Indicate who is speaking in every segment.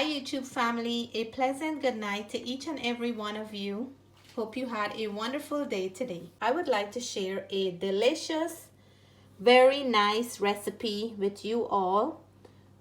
Speaker 1: Hi YouTube family, a pleasant good night to each and every one of you. Hope you had a wonderful day today. I would like to share a delicious, very nice recipe with you all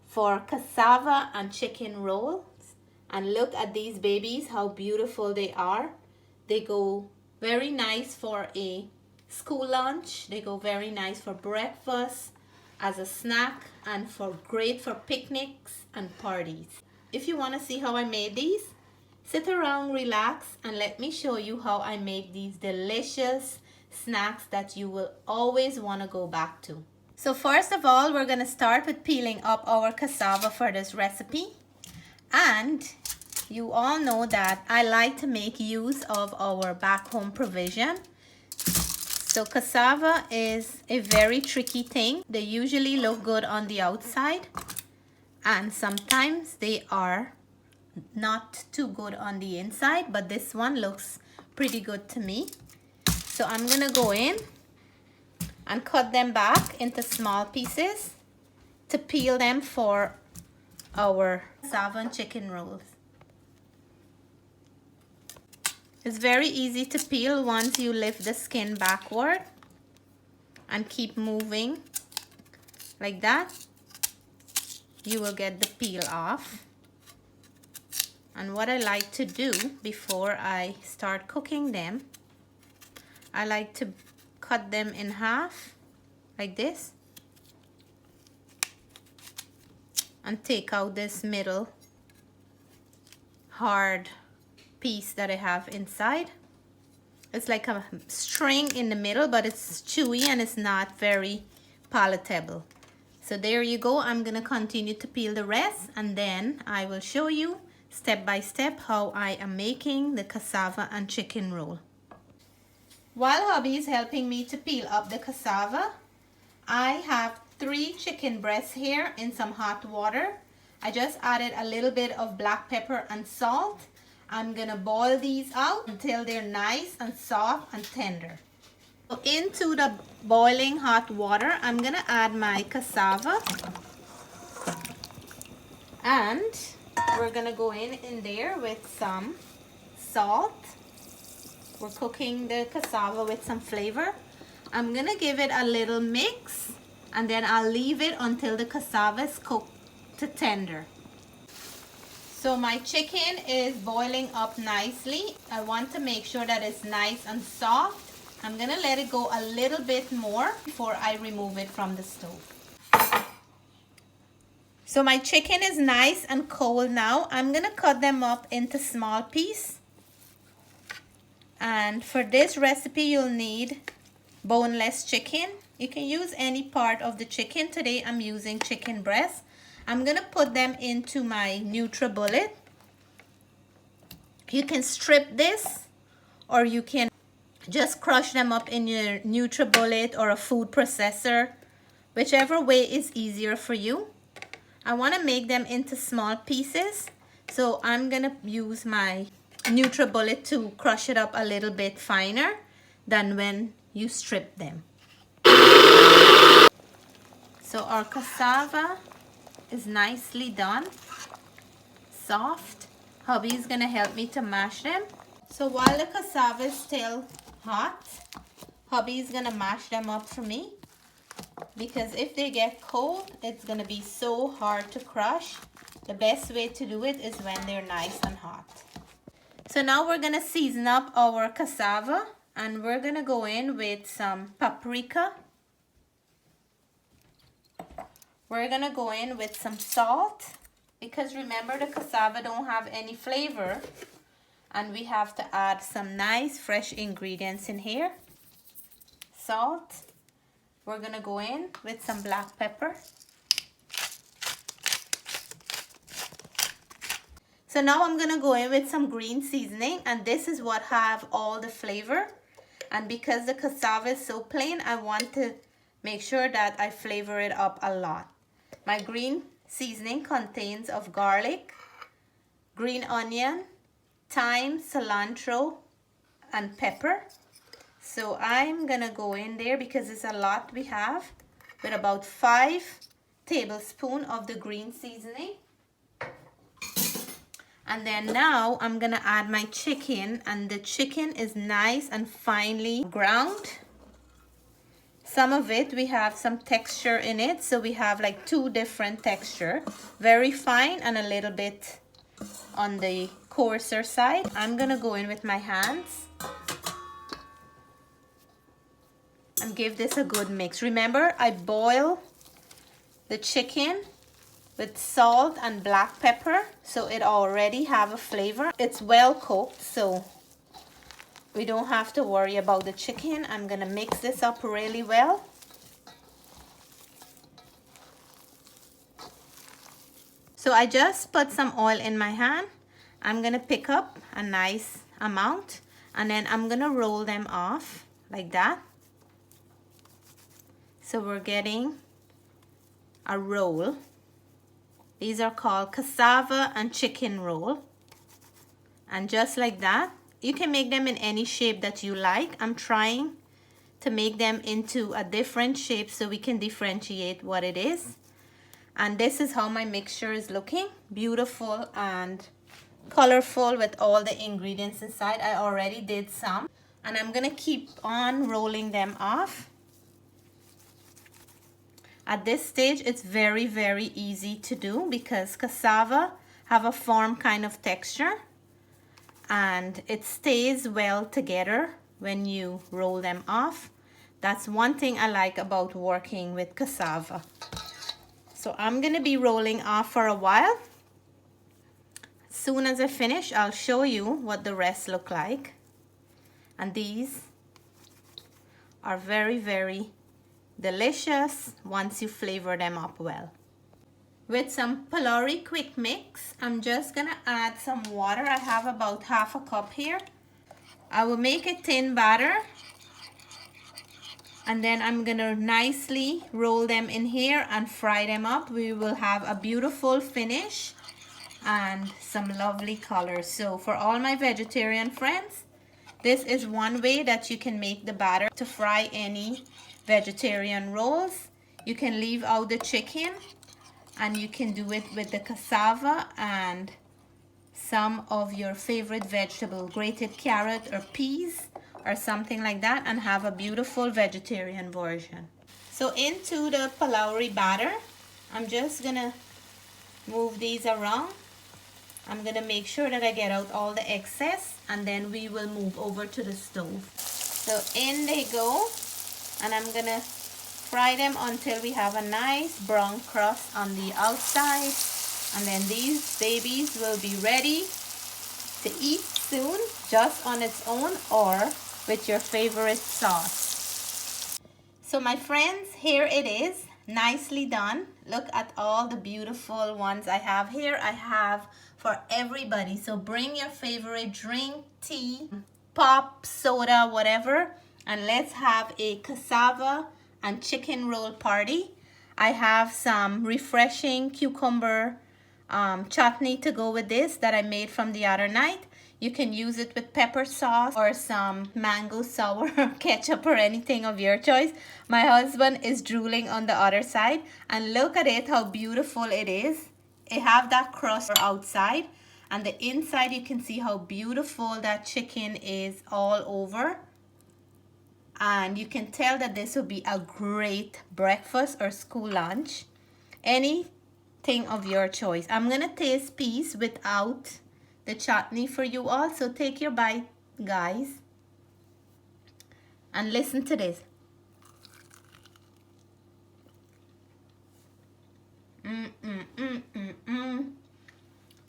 Speaker 1: for cassava and chicken rolls. And look at these babies, how beautiful they are. They go very nice for a school lunch. They go very nice for breakfast, as a snack, and great for picnics and parties. If you want to see how I made these, sit around, relax, and let me show you how I make these delicious snacks that you will always want to go back to. So first of all, we're going to start with peeling up our cassava for this recipe. And you all know that I like to make use of our back home provision. So cassava is a very tricky thing. They usually look good on the outside, and sometimes they are not too good on the inside, but this one looks pretty good to me. So I'm gonna go in and cut them back into small pieces to peel them for our cassava and chicken rolls. It's very easy to peel once you lift the skin backward and keep moving like that. You will get the peel off. And what I like to do before I start cooking them, I like to cut them in half like this and take out this middle hard piece that I have inside. It's like a string in the middle, but it's chewy and it's not very palatable. So there you go. I'm gonna continue to peel the rest, and then I will show you step by step how I am making the cassava and chicken roll. While hubby is helping me to peel up the cassava, I have 3 chicken breasts here in some hot water. I just added a little bit of black pepper and salt. I'm gonna boil these out until they're nice and soft and tender. So into the boiling hot water, I'm gonna add my cassava, and we're gonna go in there with some salt. We're cooking the cassava with some flavor. I'm gonna give it a little mix, and then I'll leave it until the cassava is cooked to tender. So my chicken is boiling up nicely. I want to make sure that it's nice and soft. I'm gonna let it go a little bit more before I remove it from the stove. So my chicken is nice and cold now. I'm gonna cut them up into small pieces. And for this recipe, you'll need boneless chicken. You can use any part of the chicken. Today I'm using chicken breast. I'm gonna put them into my NutriBullet. You can strip this, or you can just crush them up in your NutriBullet or a food processor, whichever way is easier for you. I want to make them into small pieces, so I'm gonna use my NutriBullet to crush it up a little bit finer than when you strip them. So our cassava is nicely done, soft. Hubby is gonna help me to mash them. So while the cassava is still hot, hubby is gonna mash them up for me, because if they get cold, it's gonna be so hard to crush. The best way to do it is when they're nice and hot. So now we're gonna season up our cassava, and we're gonna go in with some paprika. We're gonna go in with some salt, because remember the cassava don't have any flavor, and we have to add some nice fresh ingredients in here. Salt. We're gonna go in with some black pepper. So now I'm gonna go in with some green seasoning, and this is what have all the flavor. And because the cassava is so plain, I want to make sure that I flavor it up a lot. My green seasoning contains of garlic, green onion, thyme, cilantro, and pepper. So I'm gonna go in there, because it's a lot we have, with about 5 tablespoons of the green seasoning. And then now I'm gonna add my chicken, and the chicken is nice and finely ground. Some of it, we have some texture in it, so we have like two different texture, very fine and a little bit on the coarser side. I'm gonna go in with my hands and give this a good mix. Remember, I boil the chicken with salt and black pepper, so it already have a flavor. It's well cooked, so we don't have to worry about the chicken. I'm gonna mix this up really well. So I just put some oil in my hand. I'm gonna pick up a nice amount, and then I'm gonna roll them off like that. So we're getting a roll. These are called cassava and chicken roll. And just like that, you can make them in any shape that you like. I'm trying to make them into a different shape so we can differentiate what it is. And this is how my mixture is looking. Beautiful and colorful with all the ingredients inside. I already did some. And I'm gonna keep on rolling them off. At this stage, it's very, very easy to do because cassava have a firm kind of texture and it stays well together when you roll them off. That's one thing I like about working with cassava. So I'm gonna be rolling off for a while. As soon as I finish, I'll show you what the rest look like. And these are very, very delicious once you flavor them up well. With some Pholourie quick mix, I'm just gonna add some water. I have about half a cup here. I will make a thin batter, and then I'm gonna nicely roll them in here and fry them up. We will have a beautiful finish and some lovely colors. So for all my vegetarian friends, this is one way that you can make the batter to fry any vegetarian rolls. You can leave out the chicken and you can do it with the cassava and some of your favorite vegetable, grated carrot or peas or something like that, and have a beautiful vegetarian version. So into the Pholourie batter, I'm just gonna move these around. I'm gonna make sure that I get out all the excess, and then we will move over to the stove. So in they go, and I'm gonna fry them until we have a nice brown crust on the outside, and then these babies will be ready to eat soon, just on its own or with your favorite sauce. So my friends, here it is, nicely done. Look at all the beautiful ones I have here. I have for everybody. So bring your favorite drink, tea, pop, soda, whatever, and let's have a cassava and chicken roll party. I have some refreshing cucumber chutney to go with this that I made from the other night. You can use it with pepper sauce or some mango sour ketchup or anything of your choice. My husband is drooling on the other side, and look at it, how beautiful it is. It have that crust outside, and the inside you can see how beautiful that chicken is all over. And you can tell that this will be a great breakfast or school lunch. Anything of your choice. I'm gonna taste peas without the chutney for you all. So take your bite, guys. And listen to this.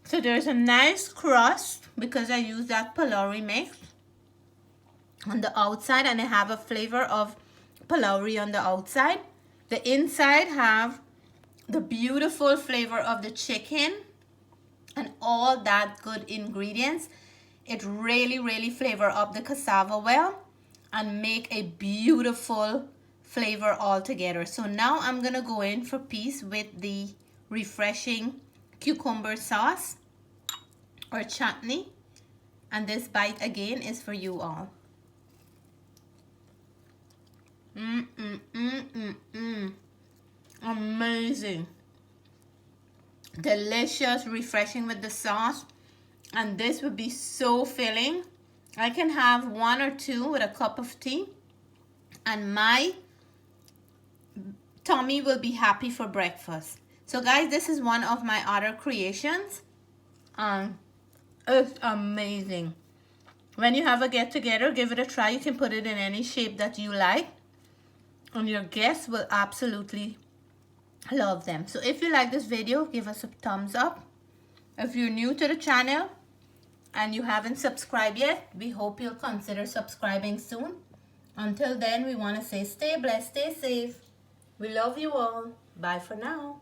Speaker 1: So there's a nice crust because I use that Pholourie mix on the outside, and I have a flavor of Pholourie on the outside. The inside have the beautiful flavor of the chicken and all that good ingredients. It really flavor up the cassava well and make a beautiful flavor all together. So now I'm gonna go in for peas with the refreshing cucumber sauce or chutney, and this bite again is for you all. Amazing, delicious, refreshing with the sauce. And this would be so filling. I can have 1 or 2 with a cup of tea, and my tummy will be happy for breakfast. So guys, this is one of my other creations. It's amazing. When you have a get together, give it a try. You can put it in any shape that you like, and your guests will absolutely love them. So if you like this video, give us a thumbs up. If you're new to the channel and you haven't subscribed yet, we hope you'll consider subscribing soon. Until then, we want to say stay blessed, stay safe. We love you all. Bye for now.